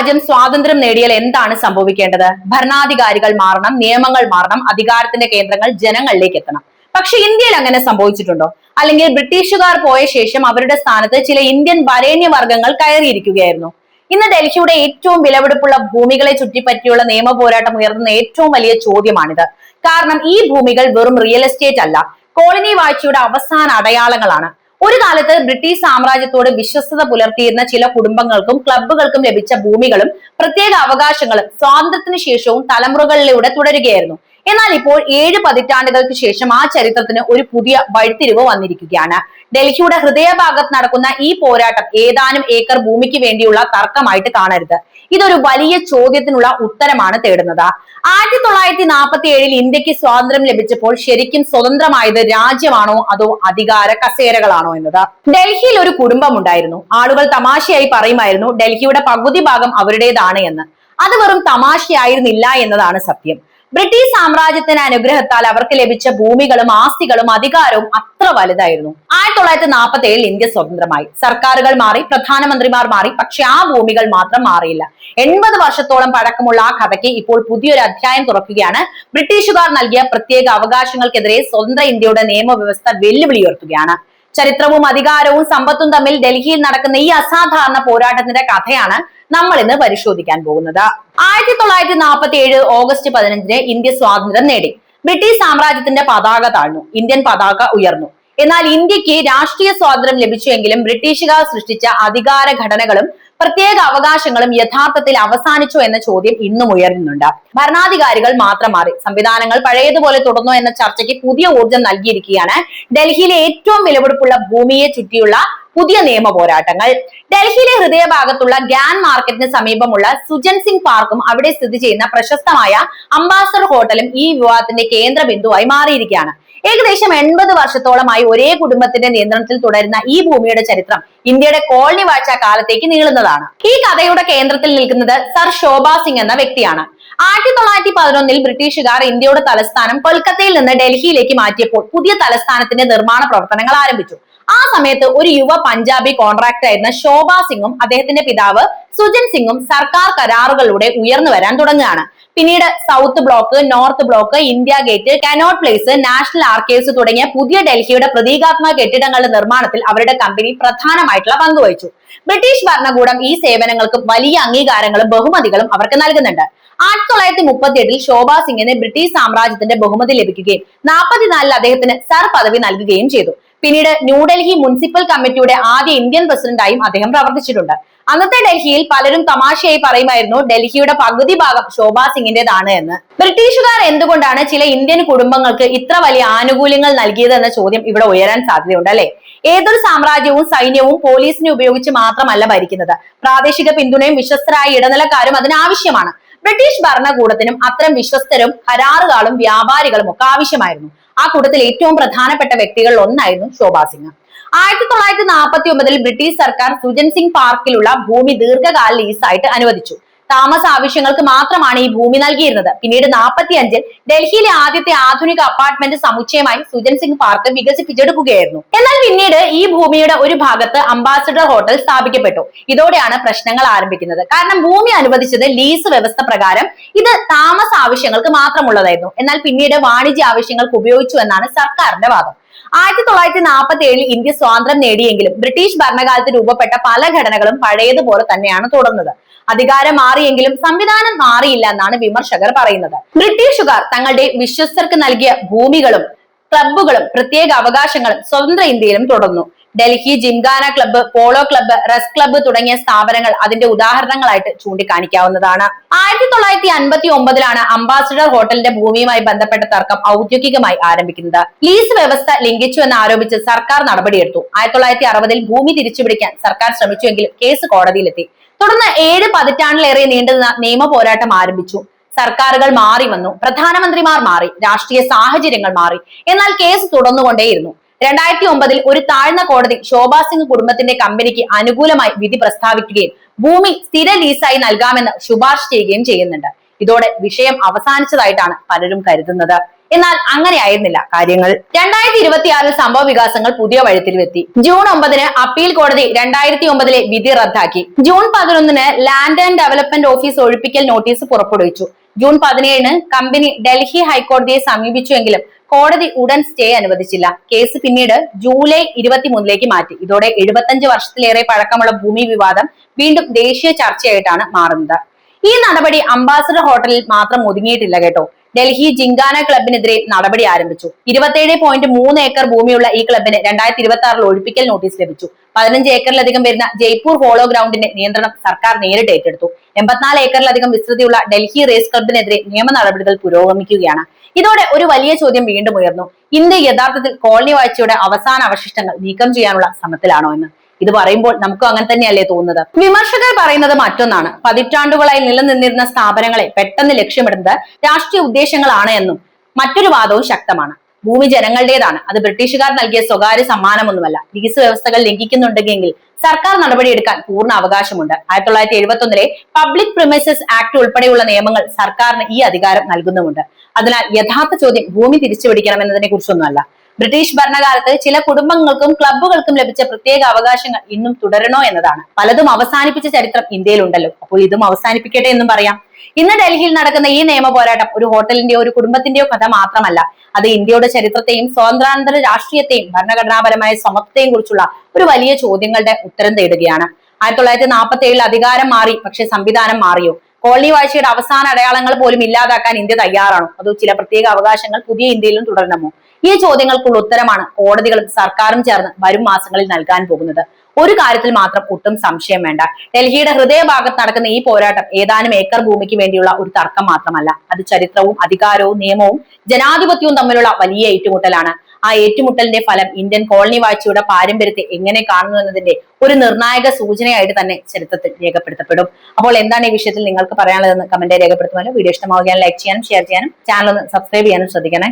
രാജ്യം സ്വാതന്ത്ര്യം നേടിയാൽ എന്താണ് സംഭവിക്കേണ്ടത്? ഭരണാധികാരികൾ മാറണം, നിയമങ്ങൾ മാറണം, അധികാരത്തിന്റെ കേന്ദ്രങ്ങൾ ജനങ്ങളിലേക്ക് എത്തണം. പക്ഷെ ഇന്ത്യയിൽ അങ്ങനെ സംഭവിച്ചിട്ടുണ്ടോ? അല്ലെങ്കിൽ ബ്രിട്ടീഷുകാർ പോയ ശേഷം അവരുടെ സ്ഥാനത്ത് ചില ഇന്ത്യൻ വരേണ്യവർഗ്ഗങ്ങൾ കയറിയിരിക്കുകയായിരുന്നു? ഇന്ന് ഡൽഹിയുടെ ഏറ്റവും വിലപിടിപ്പുള്ള ഭൂമികളെ ചുറ്റിപ്പറ്റിയുള്ള നിയമ പോരാട്ടം ഉയർത്തുന്ന ഏറ്റവും വലിയ ചോദ്യമാണിത്. കാരണം ഈ ഭൂമികൾ വെറും റിയൽ എസ്റ്റേറ്റ് അല്ല, കോളനി വാഴ്ചയുടെ അവസാന അടയാളങ്ങളാണ്. ഒരു കാലത്ത് ബ്രിട്ടീഷ് സാമ്രാജ്യത്തോട് വിശ്വസ്തത പുലർത്തിയിരുന്ന ചില കുടുംബങ്ങൾക്കും ക്ലബ്ബുകൾക്കും ലഭിച്ച ഭൂമികളും പ്രത്യേക അവകാശങ്ങളും സ്വാതന്ത്ര്യത്തിന് ശേഷവും തലമുറകളിലൂടെ തുടരുകയായിരുന്നു. എന്നാൽ ഇപ്പോൾ 7 പതിറ്റാണ്ടുകൾക്ക് ശേഷം ആ ചരിത്രത്തിന് ഒരു പുതിയ വഴിത്തിരിവ് വന്നിരിക്കുകയാണ്. ഡൽഹിയുടെ ഹൃദയഭാഗത്ത് നടക്കുന്ന ഈ പോരാട്ടം ഏതാനും ഏക്കർ ഭൂമിക്ക് വേണ്ടിയുള്ള തർക്കമായിട്ട് കാണരുത്. ഇതൊരു വലിയ ചോദ്യത്തിനുള്ള ഉത്തരമാണ് തേടുന്നത്. 1947 ഇന്ത്യക്ക് സ്വാതന്ത്ര്യം ലഭിച്ചപ്പോൾ ശരിക്കും സ്വതന്ത്രമായത് രാജ്യമാണോ അതോ അധികാര കസേരകളാണോ എന്നത്. ഡൽഹിയിൽ ഒരു കുടുംബം ഉണ്ടായിരുന്നു. ആളുകൾ തമാശയായി പറയുമായിരുന്നു ഡൽഹിയുടെ പകുതി ഭാഗം അവരുടേതാണ് എന്ന്. അത് വെറും തമാശയായിരുന്നില്ല എന്നതാണ് സത്യം. ബ്രിട്ടീഷ് സാമ്രാജ്യത്തിന്റെ അനുഗ്രഹത്താൽ അവർക്ക് ലഭിച്ച ഭൂമികളും ആസ്തികളും അധികാരവും അത്ര വലുതായിരുന്നു. 1947 ഇന്ത്യ സ്വതന്ത്രമായി. സർക്കാരുകൾ മാറി, പ്രധാനമന്ത്രിമാർ മാറി, പക്ഷെ ആ ഭൂമികൾ മാത്രം മാറിയില്ല. 80 വർഷത്തോളം പഴക്കമുള്ള ആ കഥയ്ക്ക് ഇപ്പോൾ പുതിയൊരു അധ്യായം തുറക്കുകയാണ്. ബ്രിട്ടീഷുകാർ നൽകിയ പ്രത്യേക അവകാശങ്ങൾക്കെതിരെ സ്വതന്ത്ര ഇന്ത്യയുടെ നിയമവ്യവസ്ഥ വെല്ലുവിളി ഉയർത്തുകയാണ്. ചരിത്രവും അധികാരവും സമ്പത്തും തമ്മിൽ ഡൽഹിയിൽ നടക്കുന്ന ഈ അസാധാരണ പോരാട്ടത്തിന്റെ കഥയാണ് നമ്മൾ ഇന്ന് പരിശോധിക്കാൻ പോകുന്നത്. 1947 ഓഗസ്റ്റ് 15 ഇന്ത്യ സ്വാതന്ത്ര്യം നേടി. ബ്രിട്ടീഷ് സാമ്രാജ്യത്തിന്റെ പതാക താഴ്ന്നു, ഇന്ത്യൻ പതാക ഉയർന്നു. എന്നാൽ ഇന്ത്യക്ക് രാഷ്ട്രീയ സ്വാതന്ത്ര്യം ലഭിച്ചുവെങ്കിലും ബ്രിട്ടീഷുകാർ സൃഷ്ടിച്ച അധികാര ഘടനകളും പ്രത്യേക അവകാശങ്ങളും യഥാർത്ഥത്തിൽ അവസാനിച്ചോ എന്ന ചോദ്യം ഇന്നും ഉയരുന്നുണ്ട്. ഭരണാധികാരികൾ മാത്രം മാറി, സംവിധാനങ്ങൾ പഴയതുപോലെ തുടർന്നോ എന്ന ചർച്ചയ്ക്ക് പുതിയ ഊർജം നൽകിയിരിക്കുകയാണ് ഡൽഹിയിലെ ഏറ്റവും വിലപിടിപ്പുള്ള ഭൂമിയെ ചുറ്റിയുള്ള പുതിയ നിയമ പോരാട്ടങ്ങൾ. ഡൽഹിയിലെ ഹൃദയഭാഗത്തുള്ള ഗ്യാൻ മാർക്കറ്റിന് സമീപമുള്ള സുജൻ സിംഗ് പാർക്കും അവിടെ സ്ഥിതി ചെയ്യുന്ന പ്രശസ്തമായ അംബാസഡർ ഹോട്ടലും ഈ വിവാദത്തിന്റെ കേന്ദ്ര ബിന്ദുവായി മാറിയിരിക്കുകയാണ്. ഏകദേശം 80 വർഷത്തോളമായി ഒരേ കുടുംബത്തിന്റെ നിയന്ത്രണത്തിൽ തുടരുന്ന ഈ ഭൂമിയുടെ ചരിത്രം ഇന്ത്യയുടെ കോളനി വാഴ്ച കാലത്തേക്ക് നീളുന്നതാണ്. ഈ കഥയുടെ കേന്ദ്രത്തിൽ നിൽക്കുന്നത് സർ ശോഭാ സിംഗ് എന്ന വ്യക്തിയാണ്. 1911 ബ്രിട്ടീഷുകാർ ഇന്ത്യയുടെ തലസ്ഥാനം കൊൽക്കത്തയിൽ നിന്ന് ഡൽഹിയിലേക്ക് മാറ്റിയപ്പോൾ പുതിയ തലസ്ഥാനത്തിന്റെ നിർമ്മാണ പ്രവർത്തനങ്ങൾ ആരംഭിച്ചു. ആ സമയത്ത് ഒരു യുവ പഞ്ചാബി കോൺട്രാക്ടർ ആയിരുന്ന ശോഭാ സിംഗും അദ്ദേഹത്തിന്റെ പിതാവ് സുജൻ സിംഗും സർക്കാർ കരാറുകളിലൂടെ ഉയർന്നു വരാൻ തുടങ്ങുകയാണ്. പിന്നീട് south block, north block, India gate, cannot place, national archives തുടങ്ങിയ പുതിയ ഡൽഹിയുടെ പ്രതീകാത്മക കെട്ടിടങ്ങളുടെ നിർമ്മാണത്തിൽ അവരുടെ കമ്പനി പ്രധാനമായിട്ടുള്ള പങ്കുവഹിച്ചു. ബ്രിട്ടീഷ് ഭരണകൂടം ഈ സേവനങ്ങൾക്ക് വലിയ അംഗീകാരങ്ങളും ബഹുമതികളും അവർക്ക് നൽകുന്നുണ്ട്. 1938 ശോഭാ സിംഗിന് ബ്രിട്ടീഷ് സാമ്രാജ്യത്തിന്റെ ബഹുമതി ലഭിക്കുകയും 44 അദ്ദേഹത്തിന് സർ പദവി നൽകുകയും ചെയ്തു. പിന്നീട് ന്യൂഡൽഹി മുനിസിപ്പൽ കമ്മിറ്റിയുടെ ആദ്യ ഇന്ത്യൻ പ്രസിഡന്റായും അദ്ദേഹം പ്രവർത്തിച്ചിട്ടുണ്ട്. അന്നത്തെ ഡൽഹിയിൽ പലരും തമാശയായി പറയുമായിരുന്നു ഡൽഹിയുടെ പകുതി ഭാഗം ശോഭാ സിംഗിന്റേതാണ് എന്ന്. ബ്രിട്ടീഷുകാർ എന്തുകൊണ്ടാണ് ചില ഇന്ത്യൻ കുടുംബങ്ങൾക്ക് ഇത്ര വലിയ ആനുകൂല്യങ്ങൾ നൽകിയത് എന്ന ചോദ്യം ഇവിടെ ഉയരാൻ സാധ്യതയുണ്ട് അല്ലെ? ഏതൊരു സാമ്രാജ്യവും സൈന്യവും പോലീസിനെ ഉപയോഗിച്ച് മാത്രമല്ല ഭരിക്കുന്നത്. പ്രാദേശിക പിന്തുണയും വിശ്വസ്തരായ ഇടനിലക്കാരും അതിനാവശ്യമാണ്. ബ്രിട്ടീഷ് ഭരണകൂടത്തിനും അത്തരം വിശ്വസ്തരും കരാറുകാരും വ്യാപാരികളും ഒക്കെ ആവശ്യമായിരുന്നു. ആ കൂട്ടത്തിൽ ഏറ്റവും പ്രധാനപ്പെട്ട വ്യക്തികളിൽ ഒന്നായിരുന്നു ശോഭാ സിംഗ്. 1949 ബ്രിട്ടീഷ് സർക്കാർ സുജൻ സിംഗ് പാർക്കിലുള്ള ഭൂമി ദീർഘകാല ലീസായിട്ട് അനുവദിച്ചു. താമസ ആവശ്യങ്ങൾക്ക് മാത്രമാണ് ഈ ഭൂമി നൽകിയിരുന്നത്. പിന്നീട് 45 ഡൽഹിയിലെ ആദ്യത്തെ ആധുനിക അപ്പാർട്ട്മെന്റ് സമുച്ചയമായി സുജൻ സിംഗ് പാർക്ക് വികസിപ്പിച്ചെടുക്കുകയായിരുന്നു. എന്നാൽ പിന്നീട് ഈ ഭൂമിയുടെ ഒരു ഭാഗത്ത് അംബാസഡർ ഹോട്ടൽ സ്ഥാപിക്കപ്പെട്ടു. ഇതോടെയാണ് പ്രശ്നങ്ങൾ ആരംഭിക്കുന്നത്. കാരണം ഭൂമി അനുവദിച്ചത് ലീസ് വ്യവസ്ഥ പ്രകാരം ഇത് താമസ ആവശ്യങ്ങൾക്ക് മാത്രമുള്ളതായിരുന്നു. എന്നാൽ പിന്നീട് വാണിജ്യ ആവശ്യങ്ങൾക്ക് ഉപയോഗിച്ചു എന്നാണ് സർക്കാരിന്റെ വാദം. 1947 ഇന്ത്യ സ്വാതന്ത്ര്യം നേടിയെങ്കിലും ബ്രിട്ടീഷ് ഭരണകാലത്ത് രൂപപ്പെട്ട പല ഘടനകളും പഴയതുപോലെ തന്നെയാണ് തുടർന്നത്. അധികാരം മാറിയെങ്കിലും സംവിധാനം മാറിയില്ല എന്നാണ് വിമർശകർ പറയുന്നത്. ബ്രിട്ടീഷുകാർ തങ്ങളുടെ വിശ്വസ്തർക്ക് നൽകിയ ഭൂമികളും ക്ലബ്ബുകളും പ്രത്യേക അവകാശങ്ങളും സ്വതന്ത്ര ഇന്ത്യയിലും തുടർന്നു. Delhi Gymkhana club, polo club, റസ് ക്ലബ്ബ് തുടങ്ങിയ സ്ഥാപനങ്ങൾ അതിന്റെ ഉദാഹരണങ്ങളായിട്ട് ചൂണ്ടിക്കാണിക്കാവുന്നതാണ്. 1959 അംബാസഡർ ഹോട്ടലിന്റെ ഭൂമിയുമായി ബന്ധപ്പെട്ട തർക്കം ഔദ്യോഗികമായി ആരംഭിക്കുന്നത്. ലീസ് വ്യവസ്ഥ ലംഘിച്ചു എന്ന് ആരോപിച്ച് സർക്കാർ നടപടിയെടുത്തു. 1960 ഭൂമി തിരിച്ചുപിടിക്കാൻ സർക്കാർ ശ്രമിച്ചുവെങ്കിലും കേസ് കോടതിയിലെത്തി. തുടർന്ന് 7 പതിറ്റാണ്ടിലേറെ നീണ്ടുനിന്ന നിയമ പോരാട്ടം ആരംഭിച്ചു. സർക്കാരുകൾ മാറി വന്നു, പ്രധാനമന്ത്രിമാർ മാറി, രാഷ്ട്രീയ സാഹചര്യങ്ങൾ മാറി. എന്നാൽ കേസ് തുടർന്നുകൊണ്ടേയിരുന്നു. 2009 ഒരു താഴ്ന്ന കോടതി ശോഭാ സിംഗ് കുടുംബത്തിന്റെ കമ്പനിക്ക് അനുകൂലമായി വിധി പ്രസ്താവിക്കുകയും ഭൂമി സ്ഥിര ലീസായി നൽകാമെന്ന് ശുപാർശ ചെയ്യുകയും ചെയ്യുന്നുണ്ട്. ഇതോടെ വിഷയം അവസാനിച്ചതായിട്ടാണ് പലരും കരുതുന്നത്. എന്നാൽ അങ്ങനെയായിരുന്നില്ല കാര്യങ്ങൾ. 2026 സംഭവ വികാസങ്ങൾ പുതിയ വഴിത്തിരിവെത്തി. ജൂൺ 9 അപ്പീൽ കോടതി 2009 വിധി റദ്ദാക്കി. June 11 land and development office ഒഴിപ്പിക്കൽ നോട്ടീസ് പുറപ്പെടുവിച്ചു. ജൂൺ 17 കമ്പനി ഡൽഹി ഹൈക്കോടതിയെ സമീപിച്ചുവെങ്കിലും കോടതി ഉടൻ സ്റ്റേ അനുവദിച്ചില്ല. കേസ് പിന്നീട് ജൂലൈ 23 മാറ്റി. ഇതോടെ 75 വർഷത്തിലേറെ പഴക്കമുള്ള ഭൂമി വിവാദം വീണ്ടും ദേശീയ ചർച്ചയായിട്ടാണ് മാറുന്നത്. ഈ നടപടി അംബാസഡർ ഹോട്ടലിൽ മാത്രം ഒതുങ്ങിയിട്ടില്ല കേട്ടോ. ഡൽഹി ജിങ്കാന ക്ലബിനെതിരെ നടപടി ആരംഭിച്ചു. 27.3 ഏക്കർ ഭൂമിയുള്ള ഈ ക്ലബിന് 2026 ഒഴിപ്പിക്കൽ നോട്ടീസ് ലഭിച്ചു. 15 ഏക്കറിലധികം വരുന്ന ജയ്പൂർ പോളോ ഗ്രൗണ്ടിന്റെ നിയന്ത്രണം സർക്കാർ നേരിട്ട് ഏറ്റെടുത്തു. 84 ഏക്കറിലധികം വിസ്തൃതിയുള്ള ഡൽഹി റേസ് ക്ലബിനെതിരെ നിയമ നടപടികൾ പുരോഗമിക്കുകയാണ്. ഇതോടെ ഒരു വലിയ ചോദ്യം വീണ്ടും ഉയർന്നു. ഇന്ത്യ യഥാർത്ഥത്തിൽ കോളനി വാഴ്ചയുടെ അവസാന അവശിഷ്ടങ്ങൾ നീക്കം ചെയ്യാനുള്ള ശ്രമത്തിലാണോ എന്ന്. ഇത് പറയുമ്പോൾ നമുക്കും അങ്ങനെ തന്നെയല്ലേ തോന്നുന്നത്. വിമർശകർ പറയുന്നത് മറ്റൊന്നാണ്. പതിറ്റാണ്ടുകളായി നിലനിന്നിരുന്ന സ്ഥാപനങ്ങളെ പെട്ടെന്ന് ലക്ഷ്യമിടുന്നത് രാഷ്ട്രീയ ഉദ്ദേശങ്ങളാണ് എന്നും മറ്റൊരു വാദവും ശക്തമാണ്. ഭൂമി ജനങ്ങളുടേതാണ്, അത് ബ്രിട്ടീഷുകാർ നൽകിയ സ്വകാര്യ സമ്മാനമൊന്നുമല്ല. ലീസ് വ്യവസ്ഥകൾ ലംഘിക്കുന്നുണ്ടെങ്കിൽ സർക്കാർ നടപടിയെടുക്കാൻ പൂർണ്ണ അവകാശമുണ്ട്. 1971 പബ്ലിക് പ്രിമൈസസ് ആക്ട് ഉൾപ്പെടെയുള്ള നിയമങ്ങൾ സർക്കാരിന് ഈ അധികാരം നൽകുന്നുമുണ്ട്. അതിനാൽ യഥാർത്ഥ ചോദ്യം ഭൂമി തിരിച്ചുപിടിക്കണം എന്നതിനെ കുറിച്ചൊന്നുമല്ല. ബ്രിട്ടീഷ് ഭരണകാലത്ത് ചില കുടുംബങ്ങൾക്കും ക്ലബ്ബുകൾക്കും ലഭിച്ച പ്രത്യേക അവകാശങ്ങൾ ഇന്നും തുടരണോ എന്നതാണ്. പലതും അവസാനിപ്പിച്ച ചരിത്രം ഇന്ത്യയിലുണ്ടല്ലോ, അപ്പോൾ ഇതും അവസാനിപ്പിക്കട്ടെ എന്നും പറയാം. ഇന്ന് ഡൽഹിയിൽ നടക്കുന്ന ഈ നിയമ പോരാട്ടം ഒരു ഹോട്ടലിന്റെയോ ഒരു കുടുംബത്തിന്റെയോ കഥ മാത്രമല്ല. അത് ഇന്ത്യയുടെ ചരിത്രത്തെയും സ്വാതന്ത്ര്യാനന്തര രാഷ്ട്രീയത്തെയും ഭരണഘടനാപരമായ സമത്വത്തെയും കുറിച്ചുള്ള ഒരു വലിയ ചോദ്യങ്ങളുടെ ഉത്തരം തേടുകയാണ്. 1947 അധികാരം മാറി, പക്ഷെ സംവിധാനം മാറിയോ? കോളനി വാഴ്ചയുടെ അവസാന അടയാളങ്ങൾ പോലും ഇല്ലാതാക്കാൻ ഇന്ത്യ തയ്യാറാണോ? അതോ ചില പ്രത്യേക അവകാശങ്ങൾ പുതിയ ഇന്ത്യയിലും തുടരണമോ? ഈ ചോദ്യങ്ങൾക്കുള്ള ഉത്തരമാണ് കോടതികളും സർക്കാരും ചേർന്ന് വരും മാസങ്ങളിൽ നൽകാൻ പോകുന്നത്. ഒരു കാര്യത്തിൽ മാത്രം ഒട്ടും സംശയം വേണ്ട. ഡൽഹിയുടെ ഹൃദയഭാഗത്ത് നടക്കുന്ന ഈ പോരാട്ടം ഏതാനും ഏക്കർ ഭൂമിക്ക് വേണ്ടിയുള്ള ഒരു തർക്കം മാത്രമല്ല. അത് ചരിത്രവും അധികാരവും നിയമവും ജനാധിപത്യവും തമ്മിലുള്ള വലിയ ഏറ്റുമുട്ടലാണ്. ആ ഏറ്റുമുട്ടലിന്റെ ഫലം ഇന്ത്യൻ കോളനി വാഴ്ചയുടെ പാരമ്പര്യത്തെ എങ്ങനെ കാണുന്നു എന്നതിന്റെ ഒരു നിർണായക സൂചനയായിട്ട് തന്നെ ചരിത്രത്തിൽ രേഖപ്പെടുത്തപ്പെടും. അപ്പോൾ എന്താണ് ഈ വിഷയത്തിൽ നിങ്ങൾക്ക് പറയാനുള്ളതെന്ന് കമന്റ് രേഖപ്പെടുത്തുമല്ലോ. വീഡിയോ ഇഷ്ടമാവുകയാണെങ്കിൽ ലൈക്ക് ചെയ്യാനും ഷെയർ ചെയ്യാനും ചാനൽ ഒന്ന് സബ്സ്ക്രൈബ് ചെയ്യാനും ശ്രദ്ധിക്കണേ.